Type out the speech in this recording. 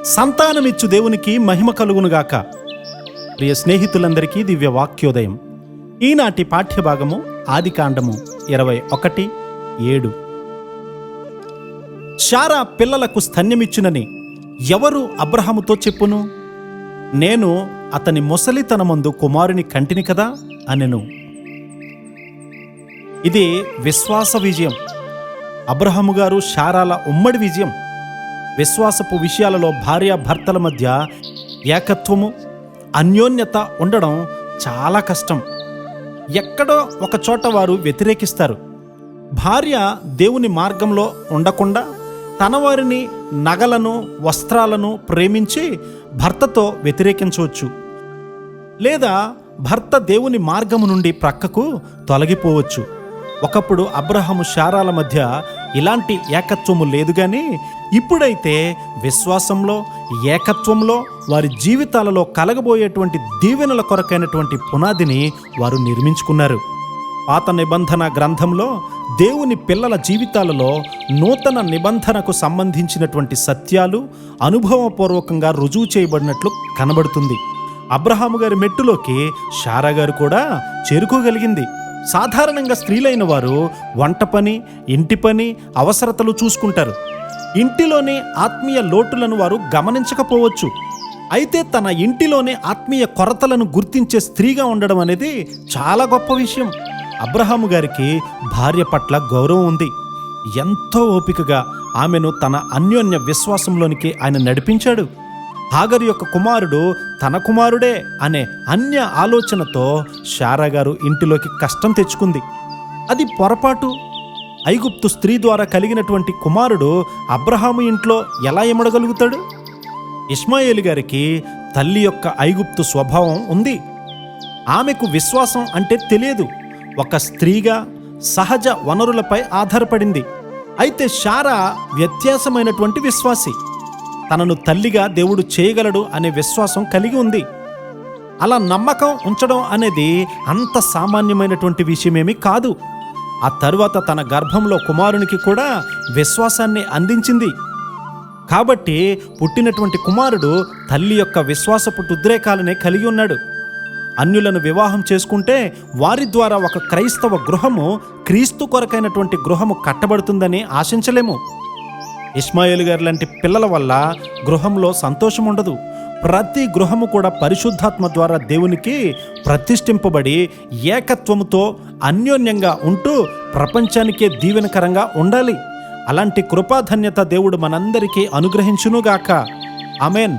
సంతానమిచ్చు దేవునికి మహిమ కలుగునుగాక. ప్రియ స్నేహితులందరికీ దివ్య వాక్యోదయం. ఈనాటి పాఠ్యభాగము ఆదికాండము 21:7. శారా పిల్లలకు స్తన్యమిచ్చునని ఎవరు అబ్రహాముతో చెప్పును? నేను అతని ముసలితనమందు కుమారుని కంటిని కదా అనెను. ఇది విశ్వాస విజయం. అబ్రహాము గారు శారాల ఉమ్మడి విజయం. విశ్వాసపు విషయాలలో భార్యాభర్తల మధ్య ఏకత్వము, అన్యోన్యత ఉండడం చాలా కష్టం. ఎక్కడో ఒక చోట వారు వ్యతిరేకిస్తారు. భార్య దేవుని మార్గంలో ఉండకుండా తన వారిని, నగలను, వస్త్రాలను ప్రేమించి భర్తతో వ్యతిరేకించవచ్చు. లేదా భర్త దేవుని మార్గము నుండి ప్రక్కకు తొలగిపోవచ్చు. ఒకప్పుడు అబ్రహాము శారాల మధ్య ఇలాంటి ఏకత్వము లేదు, కానీ ఇప్పుడైతే విశ్వాసంలో, ఏకత్వంలో వారి జీవితాలలో కలగబోయేటువంటి దీవెనల కొరకైనటువంటి పునాదిని వారు నిర్మించుకున్నారు. పాత నిబంధన గ్రంథంలో దేవుని పిల్లల జీవితాలలో నూతన నిబంధనకు సంబంధించినటువంటి సత్యాలు అనుభవపూర్వకంగా రుజువు చేయబడినట్లు కనబడుతుంది. అబ్రహాము గారి మెట్టులోకి శారా గారు కూడా చేరుకోగలిగింది. సాధారణంగా స్త్రీలైన వారు వంట పని, ఇంటి పని, అవసరతలు చూసుకుంటారు. ఇంటిలోని ఆత్మీయ లోటులను వారు గమనించకపోవచ్చు. అయితే తన ఇంటిలోనే ఆత్మీయ కొరతలను గుర్తించే స్త్రీగా ఉండడం అనేది చాలా గొప్ప విషయం. అబ్రహాము గారికి భార్య పట్ల గౌరవం ఉంది. ఎంతో ఓపికగా ఆమెను తన అన్యోన్య విశ్వాసంలోనికి ఆయన నడిపించాడు. హాగరు యొక్క కుమారుడు తన కుమారుడే అనే అన్య ఆలోచనతో శారా గారు ఇంటిలోకి కష్టం తెచ్చుకుంది. అది పొరపాటు. ఐగుప్తు స్త్రీ ద్వారా కలిగినటువంటి కుమారుడు అబ్రహాము ఇంట్లో ఎలా ఇమడగలుగుతాడు? ఇష్మాయేలు గారికి తల్లి యొక్క ఐగుప్తు స్వభావం ఉంది. ఆమెకు విశ్వాసం అంటే తెలియదు. ఒక స్త్రీగా సహజ వనరులపై ఆధారపడింది. అయితే శారా వ్యత్యాసమైనటువంటి విశ్వాసి. తనను తల్లిగా దేవుడు చేయగలడు అనే విశ్వాసం కలిగి ఉంది. అలా నమ్మకం ఉంచడం అనేది అంత సామాన్యమైనటువంటి విషయమేమీ కాదు. ఆ తరువాత తన గర్భంలో కుమారునికి కూడా విశ్వాసాన్ని అందించింది. కాబట్టి పుట్టినటువంటి కుమారుడు తల్లి యొక్క విశ్వాసపు ఉద్రేకాలనే కలిగి ఉన్నాడు. అన్యులను వివాహం చేసుకుంటే వారి ద్వారా ఒక క్రైస్తవ గృహము, క్రీస్తు కొరకైనటువంటి గృహము కట్టబడుతుందని ఆశించలేము. ఇష్మాయేలు గారి లాంటి పిల్లల వల్ల గృహంలో సంతోషం ఉండదు. ప్రతి గృహము కూడా పరిశుద్ధాత్మ ద్వారా దేవునికి ప్రతిష్ఠింపబడి ఏకత్వముతో అన్యోన్యంగా ఉంటూ ప్రపంచానికే దీవెనకరంగా ఉండాలి. అలాంటి కృపాధన్యత దేవుడు మనందరికీ అనుగ్రహించునుగాక. ఆమేన్.